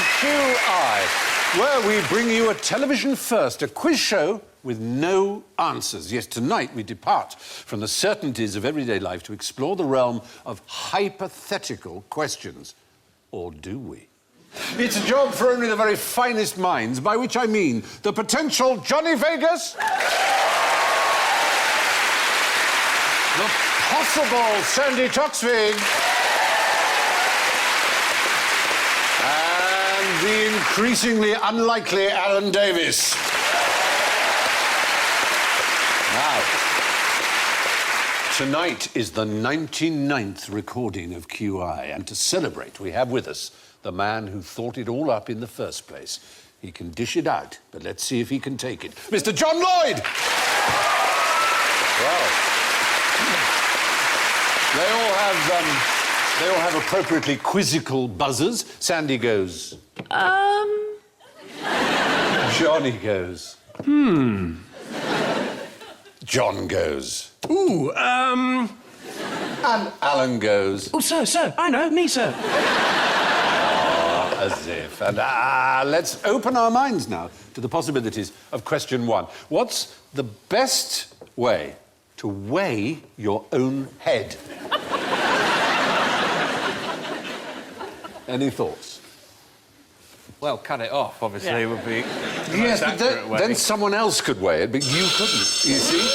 QI, where we bring you a television first, a quiz show with no answers. Yes, tonight we depart from the certainties of everyday life to explore the realm of hypothetical questions. Or do we? It's a job for only the very finest minds, by which I mean the potential Johnny Vegas, the possible Sandi Toksvig, and the increasingly unlikely Alan Davies. Now, tonight is the 99th recording of QI, and to celebrate, we have with us the man who thought it all up in the first place. He can dish it out, but let's see if he can take it. Mr. John Lloyd! Wow. They all have appropriately quizzical buzzers. Sandi goes... Johnny goes... John goes... Ooh, And Alan goes... Oh, sir, I know, me, sir. As if. And let's open our minds now to the possibilities of question one. What's the best way to weigh your own head? Any thoughts? Well, cut it off, obviously, would be... Yes, but then someone else could weigh it, but you couldn't, you see?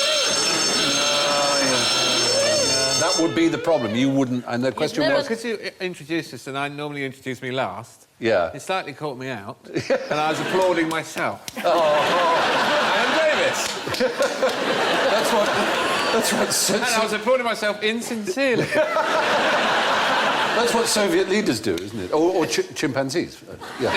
That would be the problem. You wouldn't... And the question was... Because you introduced us, and I normally introduce me last. Yeah. It slightly caught me out, and I was applauding myself. Alan Davies! That's what... And I was applauding myself insincerely. That's what Soviet leaders do, isn't it? Or chimpanzees. Yeah.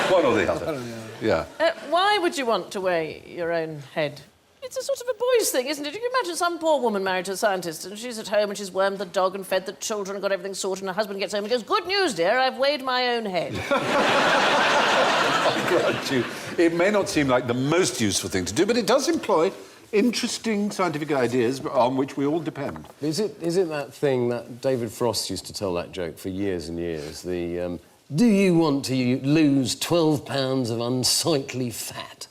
One or the other. Yeah. Why would you want to weigh your own head? It's a sort of a boys' thing, isn't it? You can imagine some poor woman married to a scientist and she's at home and she's wormed the dog and fed the children and got everything sorted and her husband gets home and goes, "Good news, dear, I've weighed my own head." I grant you, it may not seem like the most useful thing to do, but it does employ interesting scientific ideas on which we all depend. Is it that thing that David Frost used to tell that joke for years and years? The, do you want to lose 12 pounds of unsightly fat?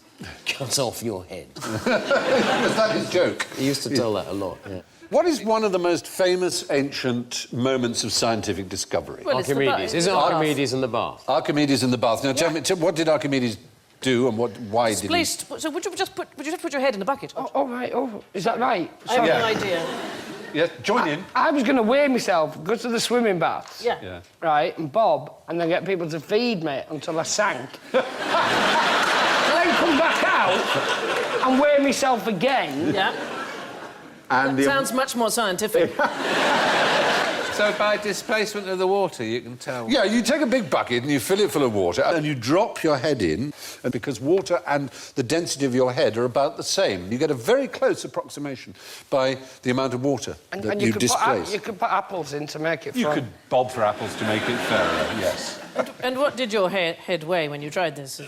Cut off your head. Was that his joke? He used to tell that a lot, yeah. What is one of the most famous ancient moments of scientific discovery? Well, Archimedes. Is it Archimedes in the bath? Archimedes in the bath. Now, tell me, what did Archimedes do and why did he... So would you just put your head in the bucket? Oh, right. Oh, is that right? I have no idea. Yes, join in. I was going to weigh myself, go to the swimming baths. Yeah. Right, and bob, and then get people to feed me until I sank. And then come back out and weigh myself again. Yeah. And that sounds much more scientific. So by displacement of the water, you can tell... Yeah, you take a big bucket and you fill it full of water and you drop your head in, and because water and the density of your head are about the same, you get a very close approximation by the amount of water that you displace. You could put apples in to make it fun. You could bob for apples to make it fairer, yes. And what did your head weigh when you tried this?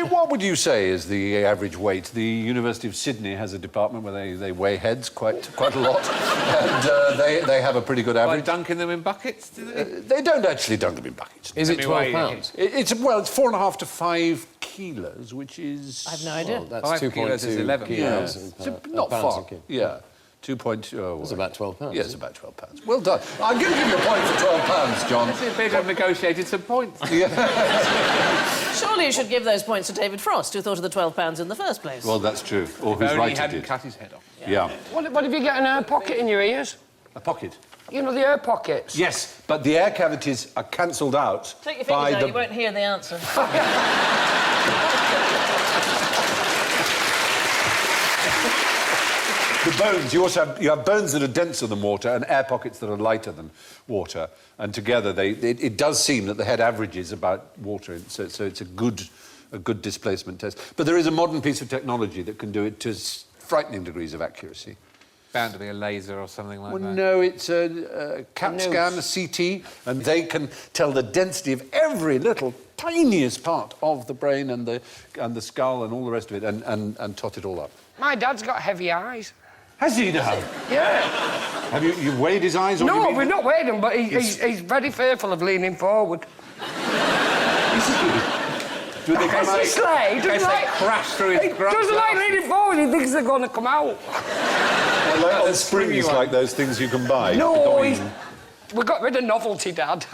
What would you say is the average weight? The University of Sydney has a department where they weigh heads quite a lot, and they have a pretty good average. By dunking them in buckets, do they? They don't actually dunk them in buckets. Is it 12 pounds? It's 4.5 to 5 kilos, which is... I have no idea. Well, that's 5 kilos is 11 kilos. not far. Yeah. 2.2... Oh, it's about 12 pounds. Yes, about 12 pounds. Well done. I'm going to give you a point for 12 pounds, John. I think I've negotiated some points. Surely you should give those points to David Frost, who thought of the 12 pounds in the first place. Well, that's true. Or who's Only right he he hadn't did. cut his head off. Yeah. What if you get an air pocket in your ears? A pocket. You know, the air pockets? Yes, but the air cavities are cancelled out. Take your fingers out, you won't hear the answer. The bones, you have bones that are denser than water and air pockets that are lighter than water, and together it does seem that the head average is about water, so it's a good displacement test. But there is a modern piece of technology that can do it to frightening degrees of accuracy. Bound to be a laser or something like that. No, it's a CAT scan, a CT, and they can tell the density of every little tiniest part of the brain and the skull and all the rest of it, and tot it all up. My dad's got heavy eyes. Has he now? Yeah. Have you weighed his eyes? Or No, we've not weighed him, but he's very fearful of leaning forward. He's Do they come It's a out? sleigh. In case they crash through his grass. Doesn't like leaning forward. He thinks they're going to come out. Like on springs, like those things you can buy. No, Going- we got rid of novelty, Dad.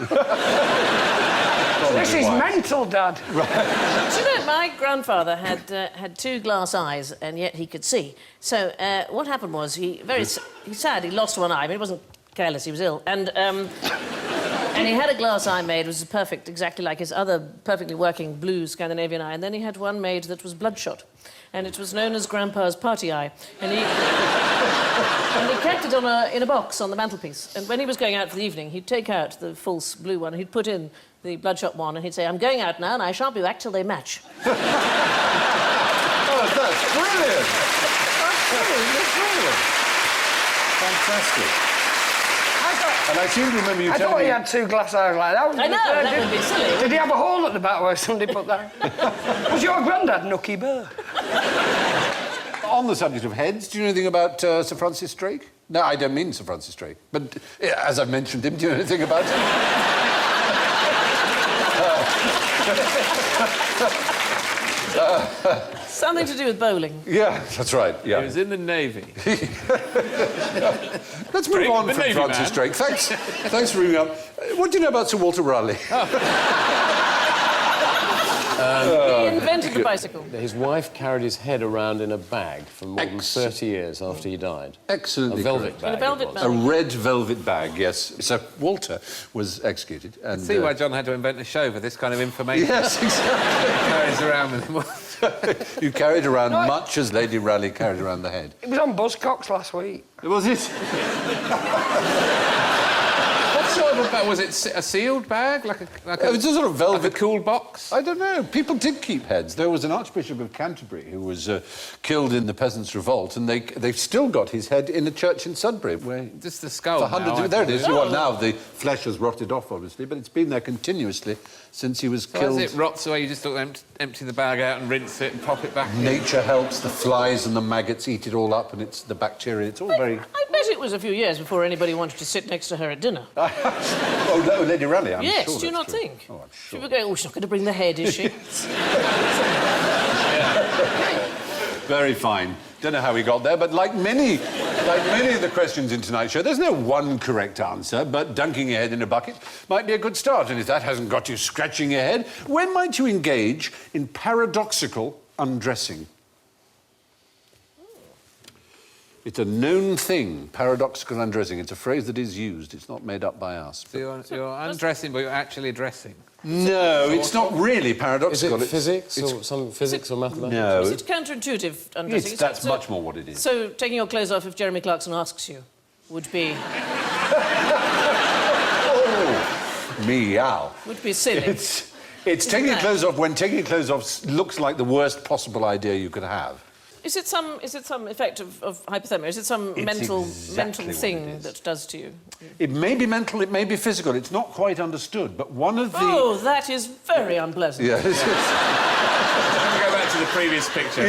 This is mental, Dad. Do you know, my grandfather had 2 glass eyes, and yet he could see. So what happened was, he's sad, he lost one eye. I mean, he wasn't careless, he was ill. And he had a glass eye made, which was perfect, exactly like his other perfectly working blue Scandinavian eye. And then he had one made that was bloodshot. And it was known as Grandpa's party eye. And he kept it in a box on the mantelpiece. And when he was going out for the evening, he'd take out the false blue one, he'd put in the bloodshot one, and he'd say, "I'm going out now, and I shan't be back till they match." Oh, that's brilliant! Absolutely brilliant. Fantastic. And I seem to remember you I telling thought me... he had 2 glass eyes like that. I know, that would be silly. Did he have a hole at the back where somebody put that? Was your granddad Nookie Burr? On the subject of heads, do you know anything about Sir Francis Drake? No, I don't mean Sir Francis Drake. But as I've mentioned him, do you know anything about him? Something to do with bowling. Yeah, that's right. He Yeah. was in the Navy. Let's move on the from Navy Francis man. Drake. Thanks for ringing up. What do you know about Sir Walter Raleigh? He invented the bicycle. His wife carried his head around in a bag for more than Excellent. 30 years after he died. Excellently A velvet correct. bag. In a velvet it was. bag. A red velvet bag, yes. Sir Walter was executed. And, See why John had to invent a show for this kind of information. Yes, exactly. He carries around with him. You carried around much as Lady Raleigh carried around the head. It was on Buzzcocks last week. Was it? What sort of a bag? Was it a sealed bag? Like a It was a sort of velvet... like a cool box? I don't know. People did keep heads. There was an Archbishop of Canterbury who was killed in the Peasants' Revolt, and they've still got his head in a church in Sudbury. Where Just the skull for hundreds now, of... There it is. Oh. Well, now the flesh has rotted off, obviously, but it's been there continuously since he was So killed. as it rots away, you just sort of empty the bag out and rinse it and pop it back in. Nature helps. The flies and the maggots eat it all up, and it's the bacteria. It's all very... I bet it was a few years before anybody wanted to sit next to her at dinner. Oh, no, Lady Raleigh, I'm Yes, sure do you that's not true. think? Oh, I'm She sure. would go, "Oh, she's not going to bring the head, is she?" Very fine. Don't know how we got there, but like many of the questions in tonight's show, there's no one correct answer, but dunking your head in a bucket might be a good start. And if that hasn't got you scratching your head, when might you engage in paradoxical undressing? It's a known thing, paradoxical undressing. It's a phrase that is used. It's not made up by us. So you're undressing, but you're actually dressing. No, it's not really Is paradoxical. it physics or some physics or mathematics? No, Is it counterintuitive undressing? that's much more what it is. So taking your clothes off if Jeremy Clarkson asks you would be Meow. silly. It's taking your clothes off when taking your clothes off looks like the worst possible idea you could have. Is it some effect of hypothermia? Is it some mental exactly what it thing is. that does to you? It may be mental, it may be physical. It's not quite understood, but one of the... Oh, that is very unpleasant. Yes. Let me go back to the previous picture.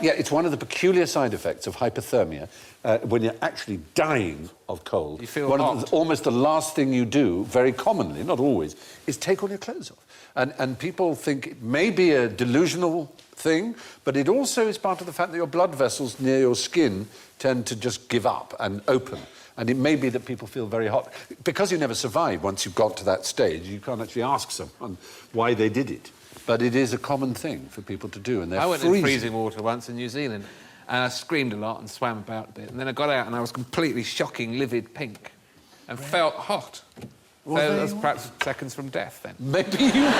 Yeah, it's one of the peculiar side effects of hypothermia when you're actually dying of cold. You feel hot. Almost the last thing you do, very commonly, not always, is take all your clothes off. And people think it may be a delusional thing, but it also is part of the fact that your blood vessels near your skin tend to just give up and open. And it may be that people feel very hot. Because you never survive once you've got to that stage, you can't actually ask someone why they did it. But it is a common thing for people to do, and they're I went freezing. in freezing water once in New Zealand, and I screamed a lot and swam about a bit, and then I got out and I was completely shocking, livid pink, and felt hot. So that was perhaps seconds from death then. Maybe you were.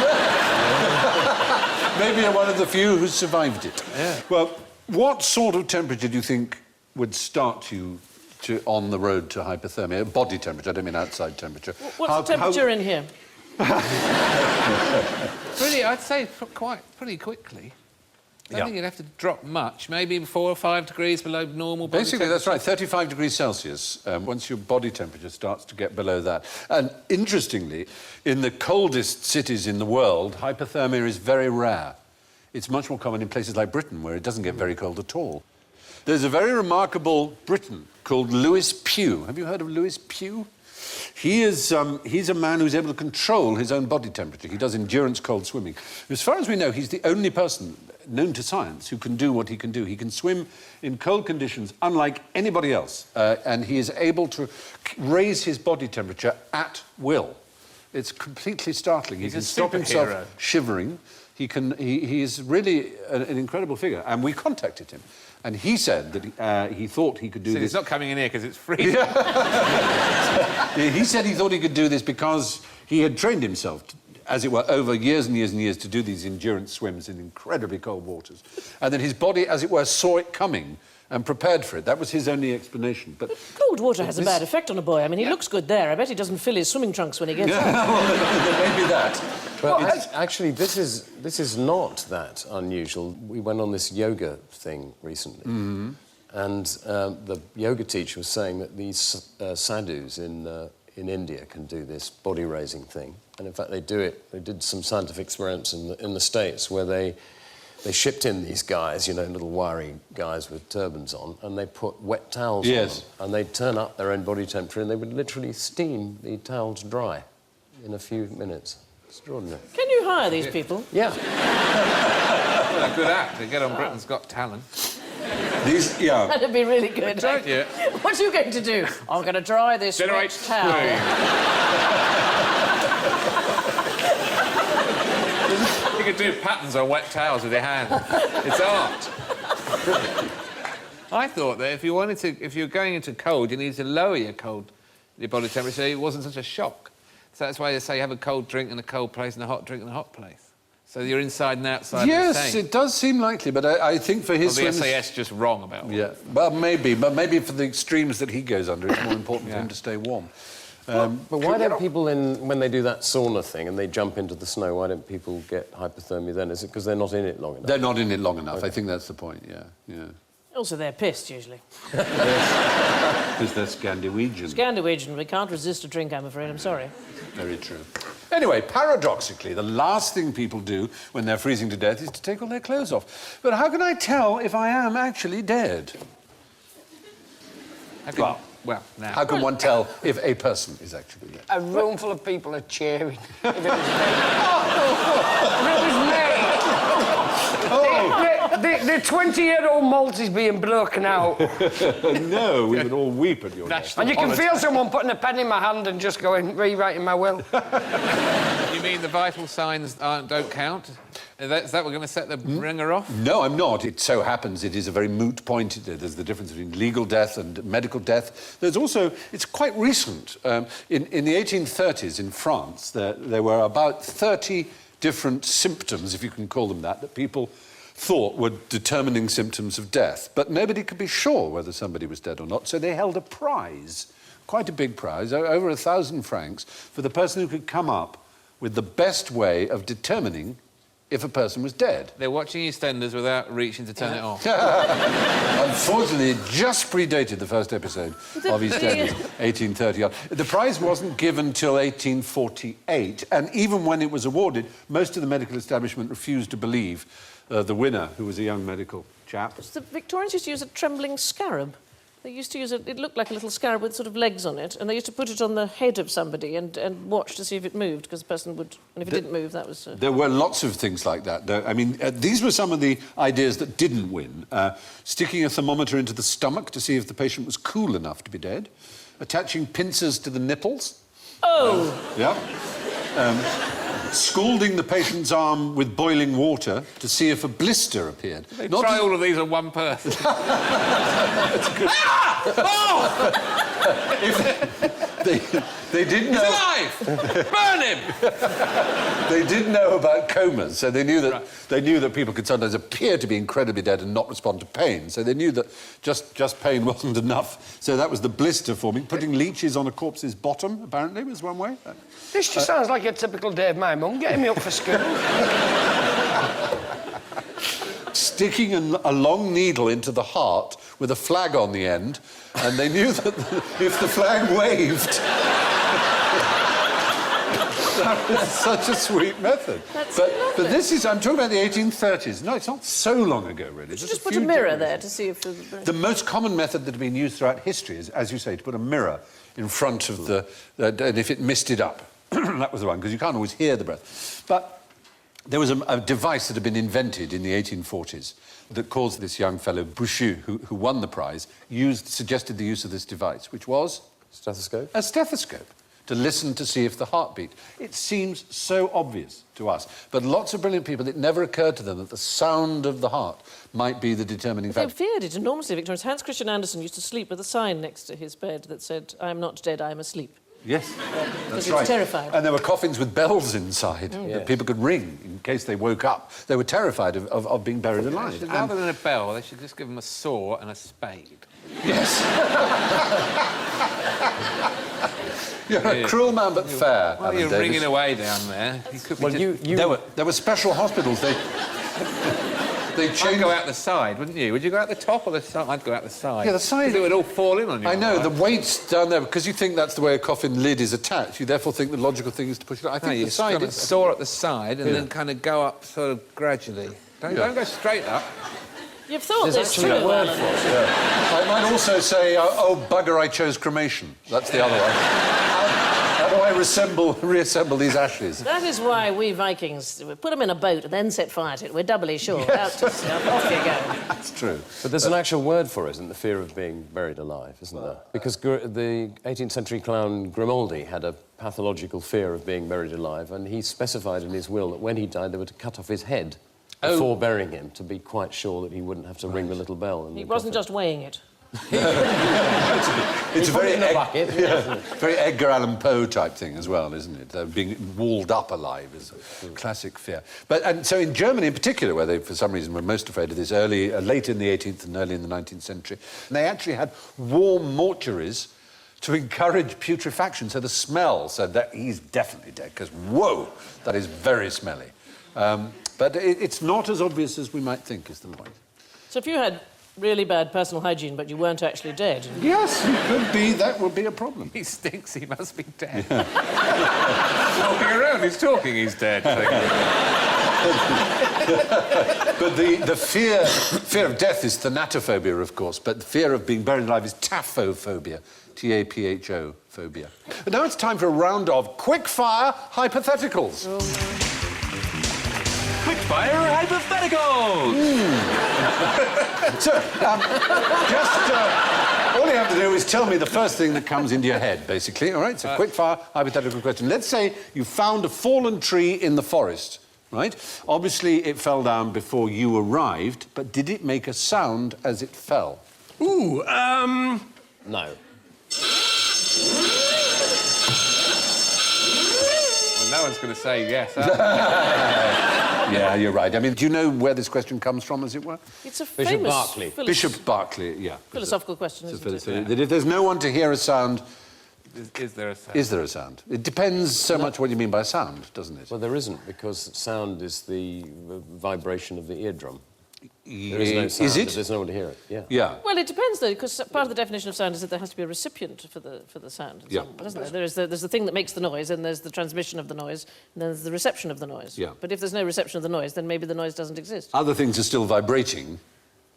Maybe you're one of the few who survived it. Yeah. Well, what sort of temperature do you think would start you on the road to hypothermia? Body temperature, I don't mean outside temperature. What's the temperature in here? Really, I'd say pretty quickly. I don't think you'd have to drop much, maybe 4 or 5 degrees below normal body Basically, that's temperature. right, 35 degrees Celsius, once your body temperature starts to get below that. And interestingly, in the coldest cities in the world, hypothermia is very rare. It's much more common in places like Britain, where it doesn't get very cold at all. There's a very remarkable Briton called Lewis Pugh. Have you heard of Lewis Pugh? He's a man who's able to control his own body temperature. He does endurance cold swimming. As far as we know, he's the only person known to science who can do what he can do. He can swim in cold conditions unlike anybody else, and he is able to raise his body temperature at will. It's completely startling. He can stop himself shivering. He is really an incredible figure, and we contacted him. And he said that he thought he could do this... he's not coming in here because it's free. He said he thought he could do this because he had trained himself, as it were, over years and years and years to do these endurance swims in incredibly cold waters. And that his body, as it were, saw it coming and prepared for it. That was his only explanation. But cold water has a bad effect on a boy. I mean, he looks good there. I bet he doesn't fill his swimming trunks when he gets out. Well, maybe that. But actually, this is not that unusual. We went on this yoga thing recently, and the yoga teacher was saying that these sadhus in India can do this body-raising thing. And in fact, they do it. They did some scientific experiments in the States where they shipped in these guys, you know, little wiry guys with turbans on, and they put wet towels on them. And they'd turn up their own body temperature, and they would literally steam the towels dry in a few minutes. Extraordinary. Can you hire these people? Yeah. Well, a good act. They get on Britain's Got Talent. That'd be really good. Don't you? What are you going to do? I'm going to dry this wet towel. You could do patterns on wet towels with your hand. It's art. I thought that if you were going into cold, you needed to lower your body temperature so it wasn't such a shock. So that's why they say you have a cold drink in a cold place and a hot drink in a hot place. So you're inside and outside. Yes, it does seem likely, but I think for his the SAS just wrong about it. Yeah, well, maybe for the extremes that he goes under, it's more important for him to stay warm. But why don't people, when they do that sauna thing and they jump into the snow, why don't people get hypothermia then? Is it because they're not in it long enough? They're not in it long enough. Okay. I think that's the point, yeah. Also, they're pissed, usually. Because they're Scandinavian. Scandinavian. We can't resist a drink, I'm afraid. I'm sorry. Very true. Anyway, paradoxically, the last thing people do when they're freezing to death is to take all their clothes off. But how can I tell if I am actually dead? How can one tell if a person is actually dead? A room full of people are cheering. If it was me. The 20-year-old malt is being broken out. No, we would all weep at your death. And you can feel someone putting a pen in my hand and just going, rewriting my will. You mean the vital signs don't count? Is that what we're going to set the ringer off? No, I'm not. It so happens it is a very moot point. There's the difference between legal death and medical death. There's also... It's quite recent. In the 1830s in France, there were about 30 different symptoms, if you can call them that people thought were determining symptoms of death. But nobody could be sure whether somebody was dead or not, so they held a prize, quite a big prize, over 1,000 francs, for the person who could come up with the best way of determining if a person was dead. They're watching EastEnders without reaching to turn it off. Unfortunately, it just predated the first episode of EastEnders, 1830. The prize wasn't given till 1848, and even when it was awarded, most of the medical establishment refused to believe the winner, who was a young medical chap. The Victorians used to use a trembling scarab. They used to use it looked like a little scarab with sort of legs on it, and they used to put it on the head of somebody and watch to see if it moved, because the person would... And if it didn't move, that was... There were lots of things like that. I mean, these were some of the ideas that didn't win. Sticking a thermometer into the stomach to see if the patient was cool enough to be dead. Attaching pincers to the nipples. Oh! Scalding the patient's arm with boiling water to see if a blister appeared. They try all of these on one person. They didn't know... He's alive! Burn him! They did know about comas, so they knew that people could sometimes appear to be incredibly dead and not respond to pain. So they knew that just pain wasn't enough. So that was the blister forming. Putting leeches on a corpse's bottom, apparently, was one way. This just sounds like a typical day of my mum, getting me up for school. Sticking a long needle into the heart with a flag on the end, and they knew that if the flag waved... It's such a sweet method. But this is, I'm talking about the 1830s. No, it's not so long ago, really. Did you just put a mirror there to see if... The most common method that has been used throughout history is, as you say, to put a mirror in front of the... and if it misted up, that was the one, because you can't always hear the breath. But there was a device that had been invented in the 1840s that caused this young fellow, Bouchu, who won the prize, suggested the use of this device, which was... Stethoscope? A stethoscope, to listen to see if the heart beat. It seems so obvious to us, but lots of brilliant people, it never occurred to them that the sound of the heart might be the determining They factor. feared it enormously, Victor. Hans Christian Andersen used to sleep with a sign next to his bed that said, "I am not dead, I am asleep." Yes, that's he was right. terrified. And there were coffins with bells inside that people could ring in case they woke up. They were terrified of being buried alive. Rather than a bell, they should just give them a saw and a spade. Yes. You're a cruel man, but fair. While Alan you're Davies. ringing away down there, you could be Well, just... There were special hospitals. They I'd changed. go out the side, wouldn't you? Would you go out the top or the side? I'd go out the side. Yeah, the side. 'Cause it would all fall in on you. I know, right? the weight's down there, because you think that's the way a coffin lid is attached. You therefore think the logical thing is to push it out. I No, think you the side kind of is... saw at the side and then kind of go up sort of gradually. Don't go straight up. You've thought There's this actually through, a word Alan. for it. I might also say, oh, bugger, I chose cremation. That's the other one. How do I reassemble these ashes? That is why we Vikings put them in a boat and then set fire to it. We're doubly sure. Out to sea, off you go. That's true. But there's an actual word for it, isn't the fear of being buried alive, isn't there? Because the 18th century clown Grimaldi had a pathological fear of being buried alive, and he specified in his will that when he died, they were to cut off his head before burying him, to be quite sure that he wouldn't have to ring the little bell. In He the wasn't coffin. just weighing it. It's a very, in a bucket, very Edgar Allan Poe type thing as well, isn't it? Being walled up alive is a classic fear. And so in Germany in particular, where they, for some reason, were most afraid of this late in the 18th and early in the 19th century, they actually had warm mortuaries to encourage putrefaction. So the smell said that he's definitely dead, because, whoa, that is very smelly. But it's not as obvious as we might think, is the point. So if you had really bad personal hygiene, but you weren't actually dead... Yes, it could be. That would be a problem. He stinks, he must be dead. Walking around, he's talking, he's dead. But the fear of death is thanatophobia, of course, but the fear of being buried alive is taphophobia. T-A-P-H-O phobia. But now it's time for a round of quick-fire hypotheticals. Quickfire hypotheticals! So, all you have to do is tell me the first thing that comes into your head, basically, all right? It's a quick-fire hypothetical question. Let's say you found a fallen tree in the forest, right? Obviously, it fell down before you arrived, but did it make a sound as it fell? Ooh, No. Well, no one's going to say yes, Yeah, you're right. I mean, do you know where this question comes from, as it were? It's a Bishop famous... Berkeley. Bishop Berkeley, yeah. Philosophical question, isn't it? That if there's no one to hear a sound, Is there a sound? is there a sound? It depends so much what you mean by sound, doesn't it? Well, there isn't, because sound is the vibration of the eardrum. There is no sound Is if it? there's no one to hear it. Yeah. Yeah. Well, it depends, though, because part of the definition of sound is that there has to be a recipient for the sound. Yeah. Doesn't there? There's the thing that makes the noise, and there's the transmission of the noise, and then there's the reception of the noise. Yeah. But if there's no reception of the noise, then maybe the noise doesn't exist. Other things are still vibrating,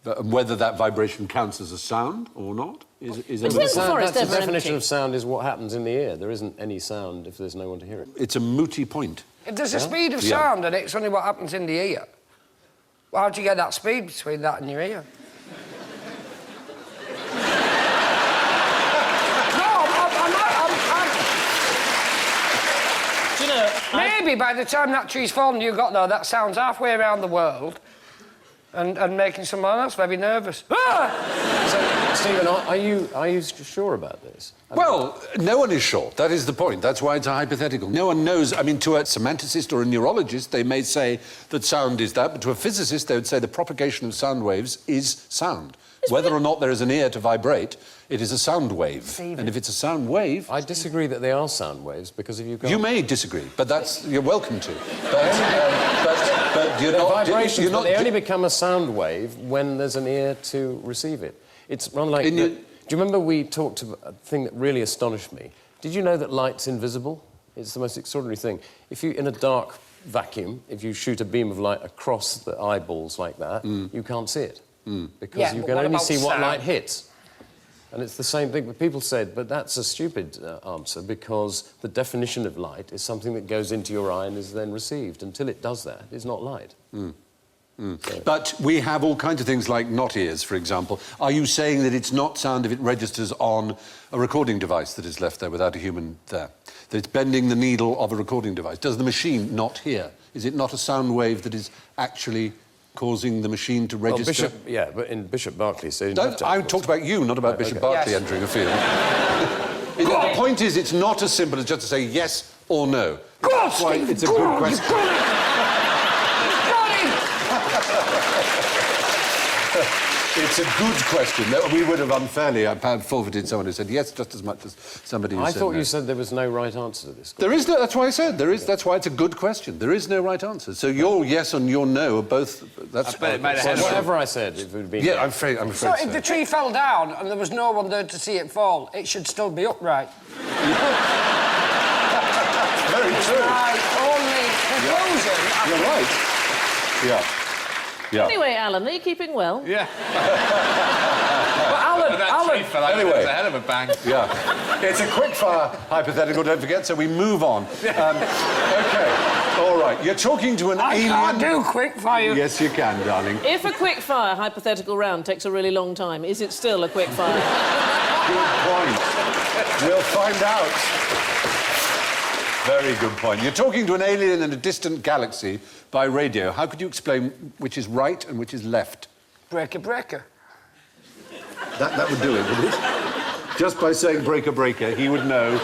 but whether that vibration counts as a sound or not is Is a... there- Sound, forest that's the ever definition empty? of sound, is what happens in the ear. There isn't any sound if there's no one to hear it. It's a mooty point. If there's a speed of Yeah. sound and it's only what happens in the ear, well, how do you get that speed between that and your ear? Do you know, Maybe by the time that tree's formed you got there, that sound's halfway around the world and making someone else very nervous. Ah! So, Stephen, are you sure about this? Well, no one is sure. That is the point. That's why it's a hypothetical. No one knows. I mean, to a semanticist or a neurologist, they may say that sound is that, but to a physicist, they would say the propagation of sound waves is sound. Whether or not there is an ear to vibrate, it is a sound wave. And if it's a sound wave... I disagree that they are sound waves, because if you've got... You may disagree, but you're welcome to. But you're They're not... vibrations, you're but not they only become a sound wave when there's an ear to receive it. It's rather like... Do you remember we talked about a thing that really astonished me? Did you know that light's invisible? It's the most extraordinary thing. If you, in a dark vacuum, if you shoot a beam of light across the eyeballs like that, you can't see it. Because Yeah, you but can what only about see what sound? light hits. And it's the same thing, but people said, but that's a stupid answer because the definition of light is something that goes into your eye and is then received. Until it does that, it's not light. But we have all kinds of things like not ears, for example. Are you saying that it's not sound if it registers on a recording device that is left there without a human there? That it's bending the needle of a recording device? Does the machine not hear? Is it not a sound wave that is actually causing the machine to register? But in Bishop Berkeley... So I talked about you, not about Bishop Berkeley Yes. entering a field. The point is, it's not as simple as just to say yes or no. Go on, That's why Steve, it's a go good on, question. you've got it! Got it! It's a good question. We would have unfairly forfeited someone who said yes just as much as somebody who I said thought no. you said there was no right answer to this. There is no... That's why I said there is... That's why it's a good question. There is no right answer. So your yes and your no are both... That's I bet it made a head of Whatever I said, it would be... Yeah, I'm afraid So so. if the tree fell down and there was no one there to see it fall, it should still be upright. Very true. My only conclusion... You're right. Yeah. Yeah. Anyway, Alan, are you keeping well? Yeah. But Alan, Tree fell out, Anyway. it was a hell of a bang. Yeah. It's a quick-fire hypothetical, don't forget, so we move on. OK. All right. You're talking to an I alien... can't do quick fire. Yes, you can, darling. If a quick-fire hypothetical round takes a really long time, is it still a quick-fire? Good point. We'll find out. Very good point. You're talking to an alien in a distant galaxy by radio. How could you explain which is right and which is left? Breaker, breaker. That would do it, would it? Just by saying breaker, breaker, he would know.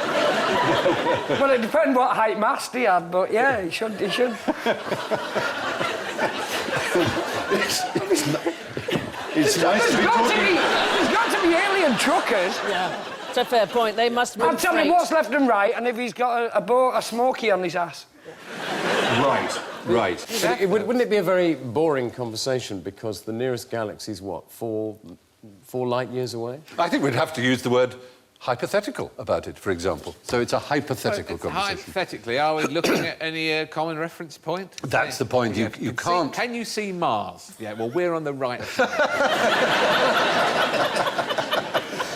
Well, it depends what height mast he had, but yeah, he should. It's nice to be talking... There's got to be alien truckers. Yeah, it's a fair point. They must move I'm telling freight. him what's left and right, and if he's got a smoky on his ass. Right. Wouldn't it be a very boring conversation because the nearest galaxy is what, 4 light years away? I think we'd have to use the word hypothetical about it, for example. So it's a hypothetical conversation. Hypothetically, are we looking at any common reference point? That's the point. You can't... Can you see Mars? Yeah, well, we're on the right side.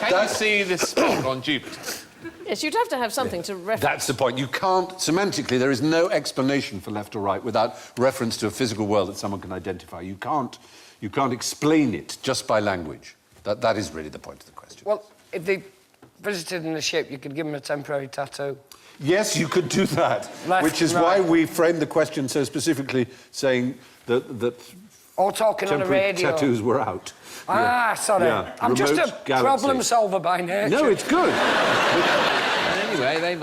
Can you see the spot on Jupiter? Yes, you'd have to have something to reference. That's the point. You can't... Semantically, there is no explanation for left or right without reference to a physical world that someone can identify. You can't explain it just by language. That is really the point of the question. Well, if they visited in a ship, you could give them a temporary tattoo. Yes, you could do that. Left, which is right. why we framed the question so specifically, saying that Or talking on a temporary radio. tattoos were out. Sorry. Yeah, I'm just a remote galaxy. problem solver by nature. No, it's good. Anyway, they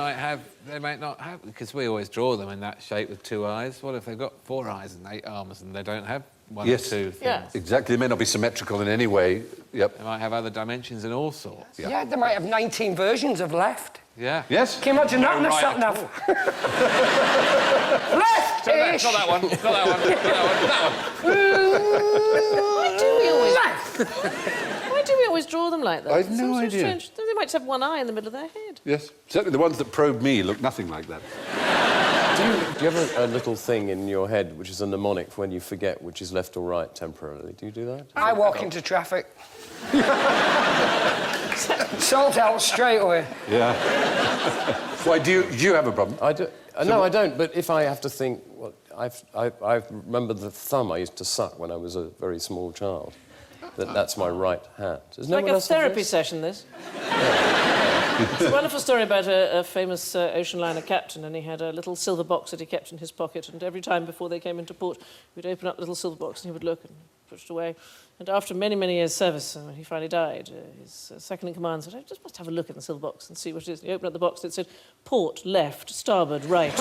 might not have, because we always draw them in that shape with 2 eyes. What if they've got 4 eyes and 8 arms and they don't have 1 Yes. or 2 things? Yeah. Exactly. They may not be symmetrical in any way. Yep. They might have other dimensions and all sorts. Yeah, they might have 19 versions of left. Yeah. Yes? Can you imagine that in a right sat at nav? Left-ish! Not that one, not that one, not that one. Why do we always draw them like that? I've no Seems so idea. strange. They might have 1 eye in the middle of their head. Yes. Certainly the ones that probe me look nothing like that. Do you have a little thing in your head which is a mnemonic for when you forget which is left or right temporarily? Do you do that? I walk into traffic. Sort out straight away. Yeah. Why, do you have a problem? I do. No, I don't. But if I have to think, well, I remember the thumb I used to suck when I was a very small child. That's my right hand. Is no Like one a else have therapy this? session, this. It's a wonderful story about a famous ocean liner captain, and he had a little silver box that he kept in his pocket, and every time before they came into port, he'd open up the little silver box and he would look and push it away. And after many, many years' service, when he finally died, his second-in-command said, I just must have a look in the silver box and see what it is. And he opened up the box and it said, port, left, starboard, right.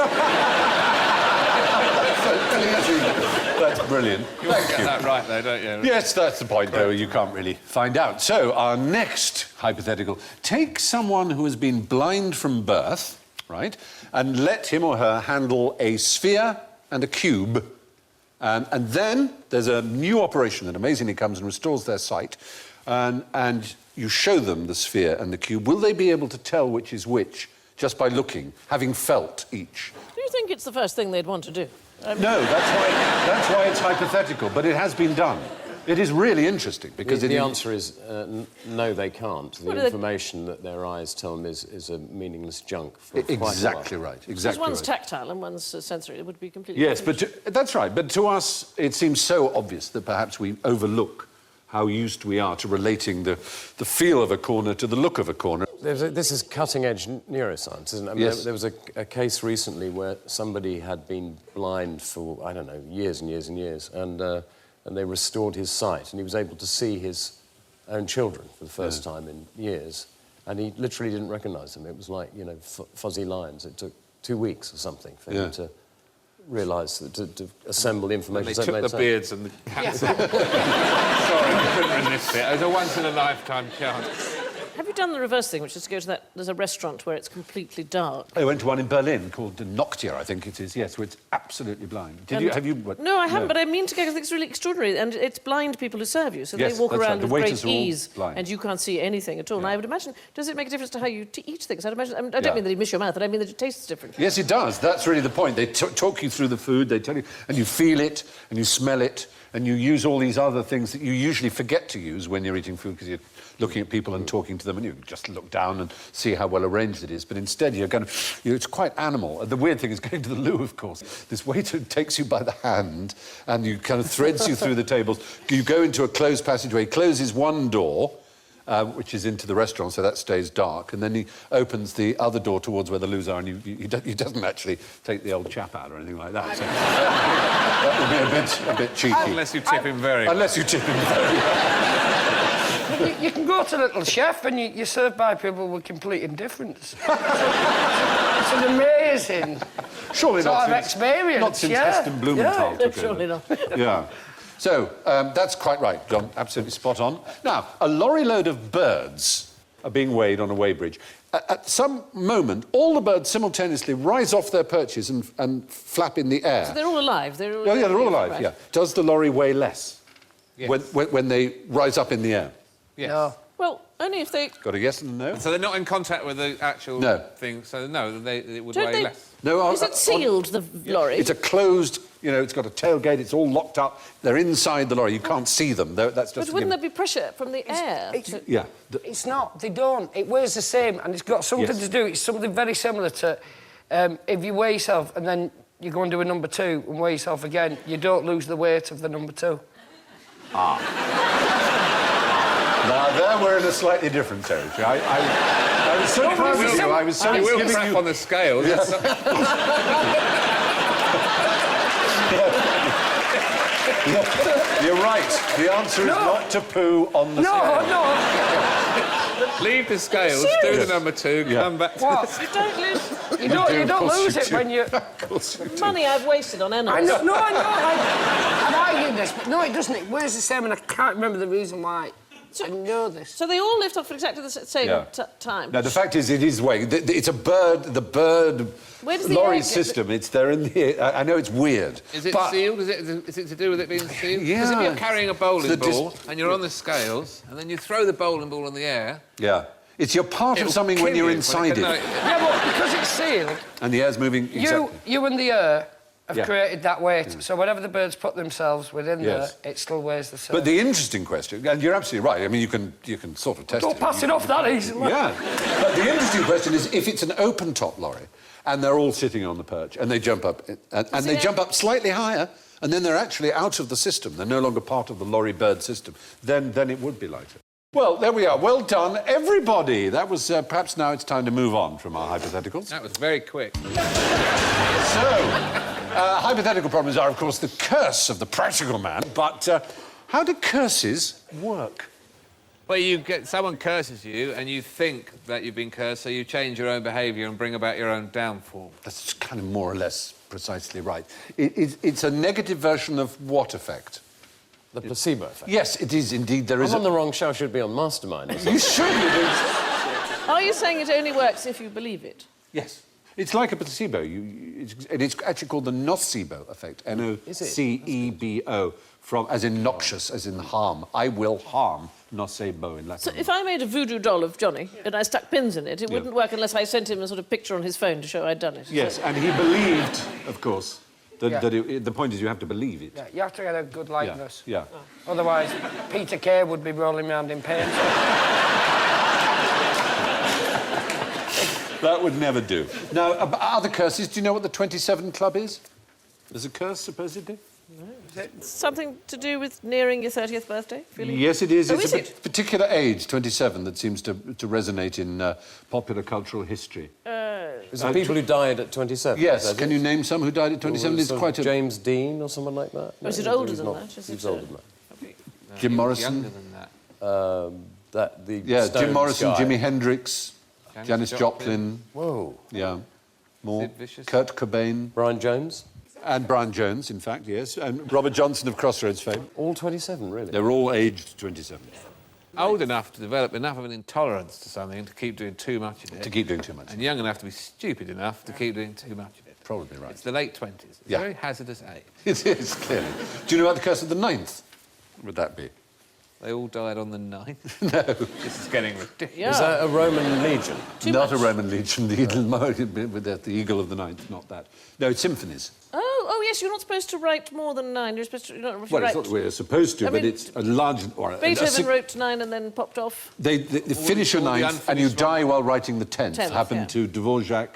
That's brilliant. You always get that right, though, don't you? Yes, that's the point, though. You can't really find out. So, our next hypothetical. Take someone who has been blind from birth, right, and let him or her handle a sphere and a cube. And then there's a new operation that amazingly comes and restores their sight. And you show them the sphere and the cube. Will they be able to tell which is which just by looking, having felt each. Do you think it's the first thing they'd want to do? No, that's why it's hypothetical, but it has been done. It is really interesting because the answer is no, they can't. The Well, information that their eyes tell them is a meaningless junk. For quite a while. Exactly right. Because Exactly one's right. tactile and one's sensory. It would be completely Yes, different. but that's right. But to us, it seems so obvious that perhaps we overlook how used we are to relating the feel of a corner to the look of a corner. This is cutting-edge neuroscience, isn't it? I mean, Yes. there was a case recently where somebody had been blind for, I don't know, years and years and years, and they restored his sight, and he was able to see his own children for the first time in years, and he literally didn't recognise them. It was like, you know, fuzzy lines. It took 2 weeks or something for him to realise, to assemble the information. They so it took made the sense. beards and the cats. Sorry, I couldn't resist it. It was a once-in-a-lifetime chance. Have you done the reverse thing, which is to go to that... There's a restaurant where it's completely dark. I went to one in Berlin called Noctia, I think it is, yes, where it's absolutely blind. Have you... What? No, I haven't, but I mean to go, because it's really extraordinary. And it's blind people who serve you, so Yes, they walk that's right. around The with great waiters are all ease, blind. and you can't see anything at all. And I would imagine, does it make a difference to how you eat things? I'd imagine, I don't Yeah. mean that you miss your mouth, I mean that it tastes different. Yes, it does. That's really the point. They talk you through the food, they tell you, and you feel it, and you smell it, and you use all these other things that you usually forget to use when you're eating food because you're looking at people and talking to them, and you just look down and see how well arranged it is. But instead, it's quite animal. The weird thing is going to the loo, of course. This waiter takes you by the hand and you kind of threads you through the tables. You go into a closed passageway, closes one door, which is into the restaurant, so that stays dark, and then he opens the other door towards where the loos are, and he doesn't actually take the old chap out or anything like that. So that would be a bit cheeky. Unless you tip him very well. Unless you tip him very well. You can go to Little Chef and you're served by people with complete indifference. It's an amazing Surely sort not of since, experience. not since yeah. Heston Blumenthal took Surely over. not. Yeah. So, that's quite right, John. Absolutely spot on. Now, a lorry load of birds are being weighed on a weighbridge. At some moment, all the birds simultaneously rise off their perches and flap in the air. So they're all alive? They're all Oh, yeah, they're all alive, right. yeah. Does the lorry weigh less Yes. when they rise up in the air? Yes. No. Well, only if they... Got a yes and a no? So they're not in contact with the actual No. thing, so no, it would Don't weigh they- less. No, Is it sealed, the lorry? It's a closed, you know, it's got a tailgate, it's all locked up. They're inside the lorry, you can't see them. That's just But to wouldn't give- there be pressure from the air? Yeah. It's not. They don't. It weighs the same, and it's got something Yes. to do. It's something very similar to if you weigh yourself and then you go and do a number two and weigh yourself again, you don't lose the weight of the number two. Now, there we're in a slightly different territory. I was so proud of you. I was so You will giving crap you... on the scales. You're right. The answer is not to poo on the No, scale. no. Leave the scales, do the number two, come back to What? You don't lose You don't, do, you of don't course lose you it do. when you... Of course you do. money I've wasted on animals. I know, no, I know. I've argued this, but no, it doesn't. It weighs the same, and I can't remember the reason why. I know this. So they all lift off for exactly the same Yeah. time? No, the fact is, it is weighing. It's a bird, the bird Where does the lorry egg get- system. It's there in the... I know it's weird. Is it but sealed? Is it to do with it being sealed? Yeah. Because if you're carrying a bowling The ball and you're on the scales and then you throw the bowling ball in the air... Yeah. It's you're part of it'll something when kill you're you, inside but it. Yeah, but because it's sealed, And the air's moving... you and the air have Yeah. created that weight. So whenever the birds put themselves within Yes. there, it still weighs the same. But the interesting question, and you're absolutely right, I mean, you can sort of test Don't it. pass it off that easily. Yeah. But the interesting question is if it's an open-top lorry and they're all sitting on the perch and they jump up, and they jump up slightly higher, and then they're actually out of the system, they're no longer part of the lorry bird system, then it would be lighter. Well, there we are. Well done, everybody. That was perhaps now it's time to move on from our hypotheticals. That was very quick. So, hypothetical problems are, of course, the curse of the practical man, but how do curses work? Well, someone curses you and you think that you've been cursed, so you change your own behaviour and bring about your own downfall. That's kind of more or less precisely right. It's a negative version of what effect? The placebo effect. Yes, it is indeed. There is I'm on the wrong show. I should be on Mastermind. Or something. You should. Are you saying it only works if you believe it? Yes. It's like a placebo. It's actually called the nocebo effect. Nocebo, as in noxious, as in harm. I will harm nocebo in Latin. So if I made a voodoo doll of Johnny and I stuck pins in it, it wouldn't work unless I sent him a sort of picture on his phone to show I'd done it. Yes, and he believed, of course, that, Yeah. the point is you have to believe it. Yeah, you have to get a good likeness. Yeah. Otherwise, Peter Kay would be rolling around in pain. That would never do. Now, other curses, do you know what the 27 Club is? There's a curse, supposedly? Something to do with nearing your 30th birthday? Feeling... Yes, it is. Oh, It's is a it? particular age, 27, that seems to resonate in popular cultural history. Is it people who died at 27? Yes, Is that can it? you name some who died at 27? It's Sort of quite a... James Dean or someone like that? is it No, older he's than not. that? Is He's it, older than Jim Morrison. Younger than that. the Yeah, Stones Jim Morrison, guy. Jimi Hendrix, Janis Joplin. Whoa. Yeah. More. Sid Vicious. Kurt Cobain. Brian Jones? And Brian Jones, in fact, yes. And Robert Johnson of Crossroads fame. All 27, really? They're all aged 27. Old enough to develop enough of an intolerance to something to keep doing too much of it. To keep doing too much. And young enough to be stupid enough to keep doing too much of it. Probably right. It's the late 20s. It's Yeah. a very hazardous age. It is, clearly. Do you know about the curse of the 9th? What would that be? They all died on the 9th. No. This is getting ridiculous. Yeah. Is that a Roman legion? Not a Roman legion, the eagle of the 9th, not that. No, it's symphonies. Oh, yes, you're not supposed to write more than 9. You're supposed to... You're not, if you Well, write... it's not the way you're supposed to, I but mean, it's a large... Or Beethoven wrote 9 and then popped off. They finish your all the 9th and you unfinished die while writing the 10th. 10th, Happened yeah. to Dvorak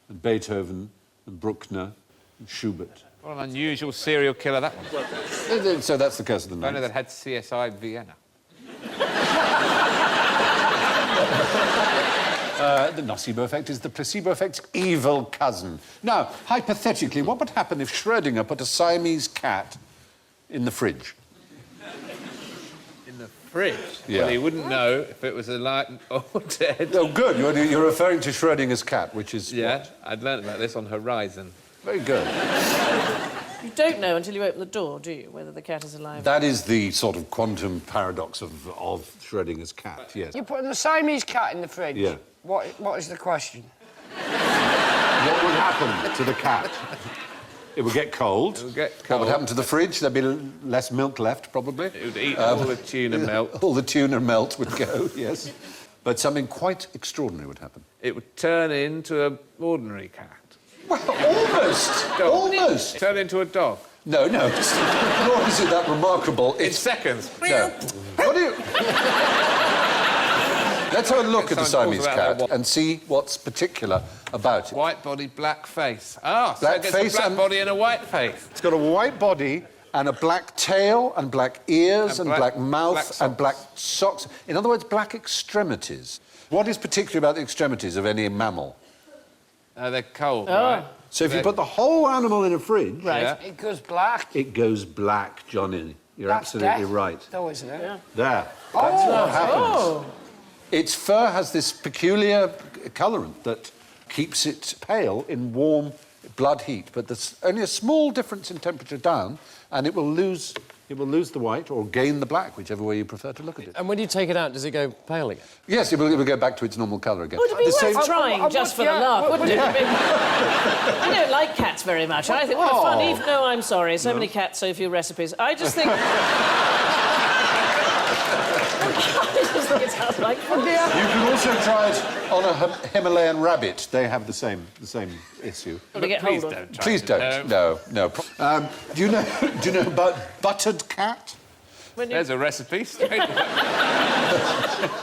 and Beethoven and Bruckner and Schubert. What an unusual serial killer that was. So that's the curse of the Only 9th. that had CSI Vienna. The nocebo effect is the placebo effect's evil cousin. Now, hypothetically, what would happen if Schrödinger put a Siamese cat in the fridge? In the fridge? Yeah. Well, he wouldn't know if it was alive or dead. Oh, good. You're referring to Schrödinger's cat, which is... Yeah, I'd learnt about this on Horizon. Very good. You don't know until you open the door, do you, whether the cat is alive? That is the sort of quantum paradox of Schrödinger's cat, yes. You put the Siamese cat in the fridge. Yeah. What is the question? What would happen to the cat? It would get cold. It would get What cold. would happen to the fridge? There'd be less milk left, probably. It would eat all the tuna melt. All the tuna melt would go, yes. But something quite extraordinary would happen. It would turn into an ordinary cat. Well, almost. Almost. Turn into a dog. No, no. Nor is it that remarkable. In seconds. No. What do you... Let's have a look at the Someone Siamese calls about cat their and see what's particular about it. White body, black face. Ah, so Black it gets face a black and- body and a white face. It's got a white body and a black tail and black ears and, And black black mouth and socks. black socks. In other words, black extremities. What is particular about the extremities of any mammal? They're cold, right? So if you put the whole animal in a fridge, Right. Yeah. It goes black. it goes black, Johnny. You're That's absolutely death, right. though, isn't it? Yeah. There. That's what happens. Oh, Its fur has this peculiar colourant that keeps it pale in warm blood heat, but there's only a small difference in temperature down, and it will lose the white or gain the black, whichever way you prefer to look at it. And when you take it out, does it go pale again? Yes, it will go back to its normal colour again. would it be The worth same- trying just for the laugh, wouldn't it? I don't like cats very much. I think, what a fun eve. No, I'm sorry. So many cats, so few recipes. I just think... I just think it sounds like fun. You can also try it on a Himalayan rabbit. They have the same issue. Got to get Please hold of. don't try Please to- don't. No. Do you know about buttered cat? When you... There's a recipe straight.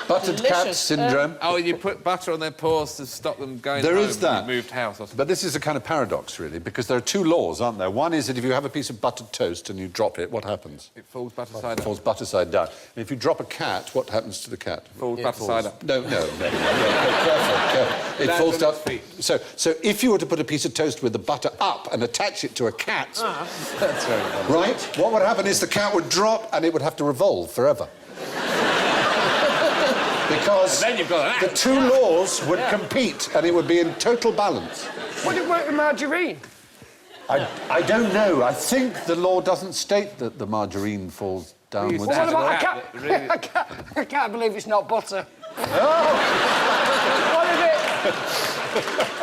Buttered cat Delicious. syndrome. Oh, you put butter on their paws to stop them going There home is when that. you've moved house or something. But this is a kind of paradox, really, because there are two laws, aren't there? One is that if you have a piece of buttered toast and you drop it, what happens? It falls butter side It up. falls butter side down. And if you drop a cat, what happens to the cat? Falls butter side up. No. Careful. It Lands falls on down. its feet. So if you were to put a piece of toast with the butter up and attach it to a cat, That's very funny. right? What would happen is the cat would drop and it would have to revolve forever. Because And then you've got an the two laws would compete and it would be in total balance. Would it work with margarine? I don't know. I think the law doesn't state that the margarine falls downwards. Well, what about cat that really- I can't believe it's not butter. Oh. What is it?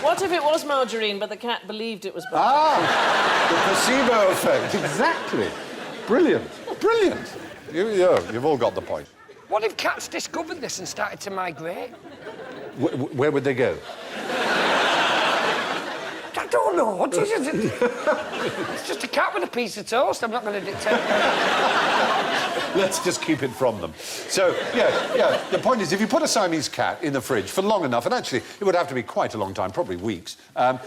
What if it was margarine, but the cat believed it was butter? Ah, the placebo effect. Exactly. Brilliant. Brilliant. You've all got the point. What if cats discovered this and started to migrate? Where would they go? I don't know. It's just a cat with a piece of toast. I'm not going to dictate. Let's just keep it from them. So, yeah, the point is, if you put a Siamese cat in the fridge for long enough, and actually it would have to be quite a long time, probably weeks,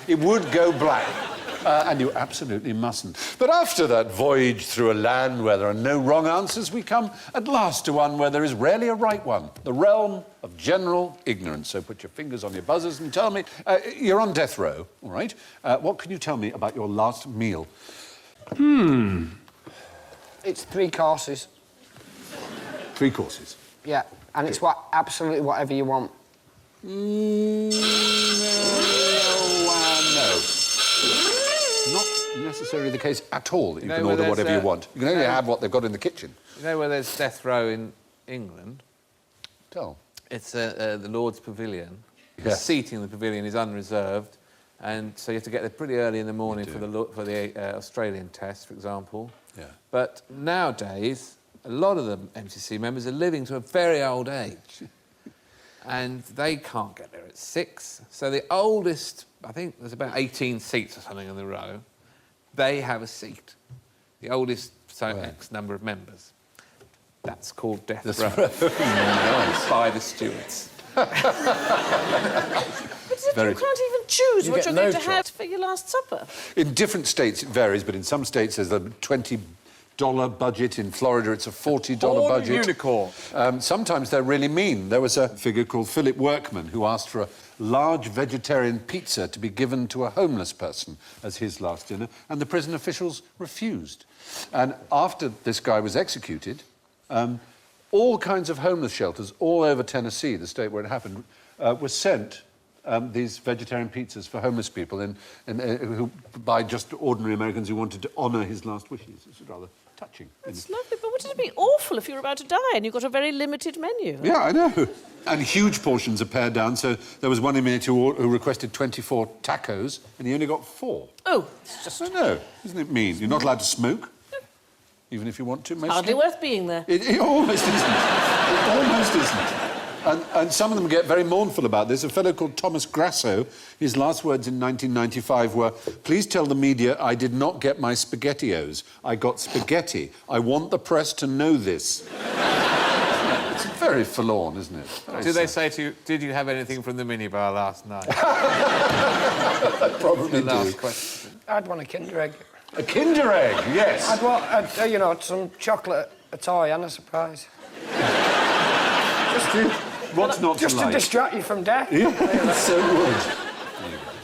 it would go black. And you absolutely mustn't. But after that voyage through a land where there are no wrong answers, we come at last to one where there is rarely a right one, the realm of general ignorance. So put your fingers on your buzzers and tell me, you're on death row, all right? What can you tell me about your last meal? It's 3 courses. 3 courses? Yeah, and it's absolutely whatever you want. No. Not necessarily the case at all that you can order whatever you want. You can only have what they've got in the kitchen. You know where there's death row in England? Tell. It's the Lord's Pavilion. The Yes. seating in the pavilion is unreserved, and so you have to get there pretty early in the morning for the Australian test, for example. Yeah. But nowadays, a lot of the MCC members are living to a very old age, and they can't get there at 6. So the oldest, I think there's about 18 seats or something in the row, they have a seat. The oldest, so X number of members. That's called death row. Nice. By the stewards. But you can't even choose what get you're no going to choice. have for your last supper. In different states it varies, but in some states there's a $20 budget. In Florida it's a $40 budget. Unicorn. Sometimes they're really mean. There was a figure called Philip Workman who asked for a large vegetarian pizza to be given to a homeless person as his last dinner, and the prison officials refused. And after this guy was executed, all kinds of homeless shelters all over Tennessee, the state where it happened, were sent these vegetarian pizzas for homeless people who, by just ordinary Americans who wanted to honour his last wishes. It's rather touching. It's lovely, but wouldn't it be awful if you were about to die and you've got a very limited menu? Yeah, I know. And huge portions are pared down, so there was one inmate who requested 24 tacos, and he only got 4. Oh, it's just I know. Isn't it mean? You're not allowed to smoke, even if you want to, mostly. hardly worth being there. It almost isn't. It almost isn't. And some of them get very mournful about this. A fellow called Thomas Grasso, his last words in 1995 were, "Please tell the media I did not get my SpaghettiOs. I got spaghetti. I want the press to know this." It's very forlorn, isn't it? Did they say to you, did you have anything from the minibar last night? Probably The last do. question. I'd want a Kinder Egg. A Kinder Egg, yes. I'd want, some chocolate, a toy and a surprise. What's not Just to to like? distract you from death. Yeah, so would.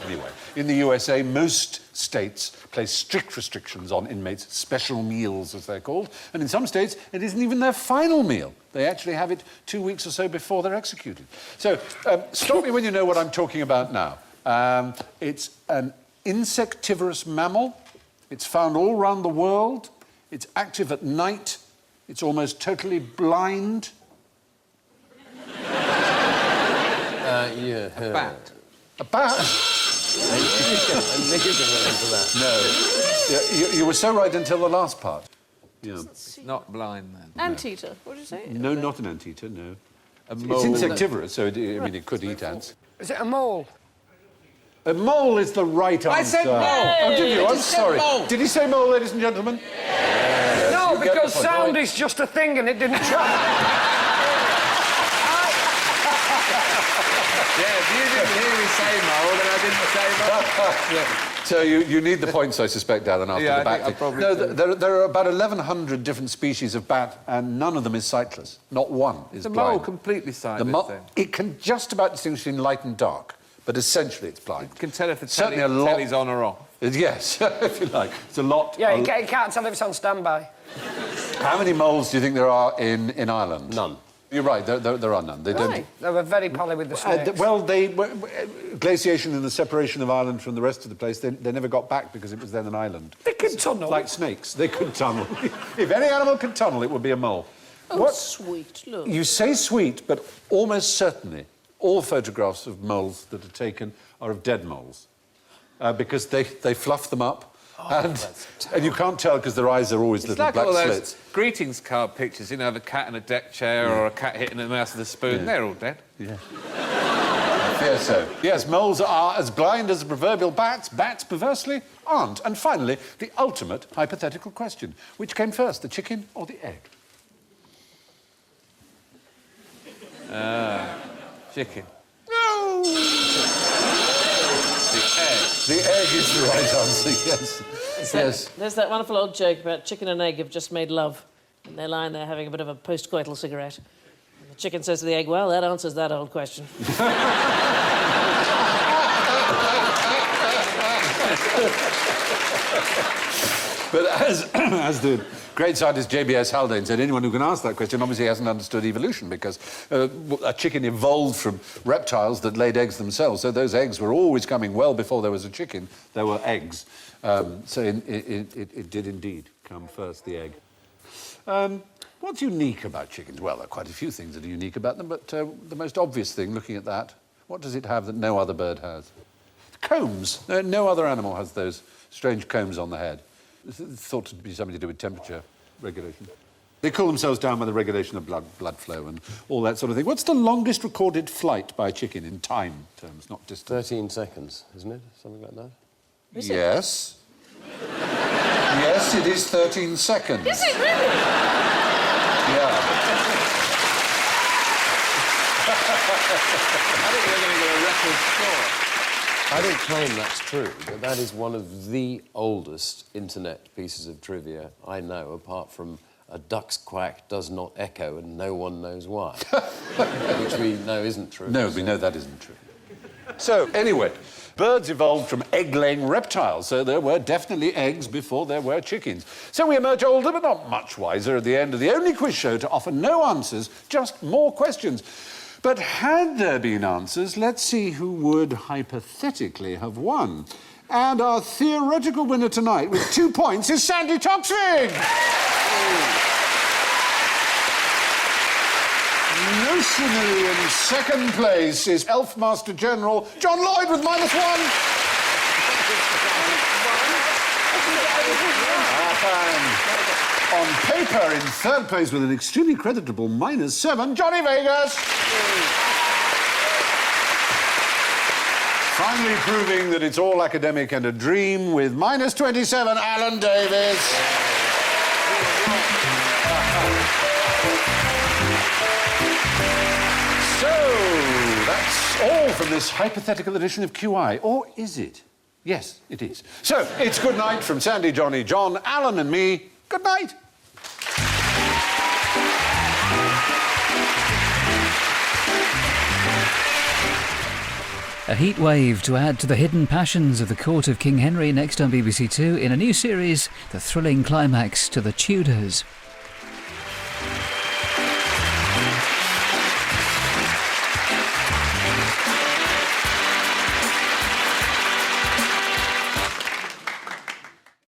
Anyway, in the USA, most states place strict restrictions on inmates' special meals, as they're called, and in some states, it isn't even their final meal. They actually have it 2 weeks or so before they're executed. So, stop me when you know what I'm talking about now. It's an insectivorous mammal. It's found all around the world. It's active at night. It's almost totally blind. Yeah. A bat. A bat? No. Yeah, you were so right until the last part. Yeah. Not blind, then. Anteater, what did you say? No, not an anteater, no. A It's mole. insectivorous, so it could eat ants. Is it a mole? A mole is the right answer. I said mole. Oh, did you? I I'm just said sorry. mole. Did he say mole, ladies and gentlemen? No, you get because the point. sound is just a thing and it didn't try. Yeah, if you didn't hear me say mole, then I didn't say mole. So you need the points, I suspect, Alan, after Yeah, the I bat think I thing. probably No, do. there are about 1,100 different species of bat, and none of them is sightless. Not one is The blind. mole completely silent, then. It can just about distinguish between light and dark, but essentially it's blind. You can tell if the Certainly a lot- telly's on or off. Yes, if you like. It's a lot. Yeah, you can't tell if it's on standby. How many moles do you think there are in Ireland? None. You're right, there are none. They Right. They were very poly with the snakes. glaciation and the separation of Ireland from the rest of the place, they never got back because it was then an island. They could tunnel. Like snakes, they could tunnel. If any animal could tunnel, it would be a mole. Oh, sweet, look. You say sweet, but almost certainly all photographs of moles that are taken are of dead moles because they fluff them up And you can't tell because their eyes are always It's little like black all those slits. greetings card pictures, you know, of a cat in a deck chair or a cat hitting the mouse with a spoon. Yeah. They're all dead. Yeah. I fear so. Yes, moles are as blind as the proverbial bats. Bats, perversely, aren't. And finally, the ultimate hypothetical question. Which came first, the chicken or the egg? Chicken. No! The egg is the right answer, yes. Yes. There's that wonderful old joke about chicken and egg have just made love. And they're lying there having a bit of a post-coital cigarette. And the chicken says to the egg, well, that answers that old question. But as the great scientist J.B.S. Haldane said, anyone who can ask that question obviously hasn't understood evolution, because a chicken evolved from reptiles that laid eggs themselves. So those eggs were always coming well before there was a chicken. There were eggs. So it did indeed come first, the egg. What's unique about chickens? Well, there are quite a few things that are unique about them, but the most obvious thing, looking at that, what does it have that no other bird has? Combs. No other animal has those strange combs on the head. It's thought to be something to do with temperature regulation. They cool themselves down by the regulation of blood flow and all that sort of thing. What's the longest recorded flight by a chicken in time terms, not distance? 13 seconds, isn't it? Something like that? Yes. Yes, it is 13 seconds. Is it really? Yeah. I think we're going to get a record score. I don't claim that's true, but that is one of the oldest internet pieces of trivia I know, apart from a duck's quack does not echo and no one knows why, which we know isn't true. No, we know that isn't true. So, anyway, birds evolved from egg-laying reptiles, so there were definitely eggs before there were chickens. So we emerge older, but not much wiser at the end of the only quiz show to offer no answers, just more questions. But had there been answers, let's see who would hypothetically have won. And our theoretical winner tonight with 2 points is Sandi Toksvig! Notionally in second place is Elf Master General John Lloyd with -1. On paper, in third place with an extremely creditable -7, Johnny Vegas. Finally proving that it's all academic and a dream with -27, Alan Davies. So, that's all from this hypothetical edition of QI. Or is it? Yes, it is. So, it's good night from Sandi, Johnny, John, Alan and me. Good night. A heat wave to add to the hidden passions of the court of King Henry next on BBC Two in a new series, The Thrilling Climax to the Tudors.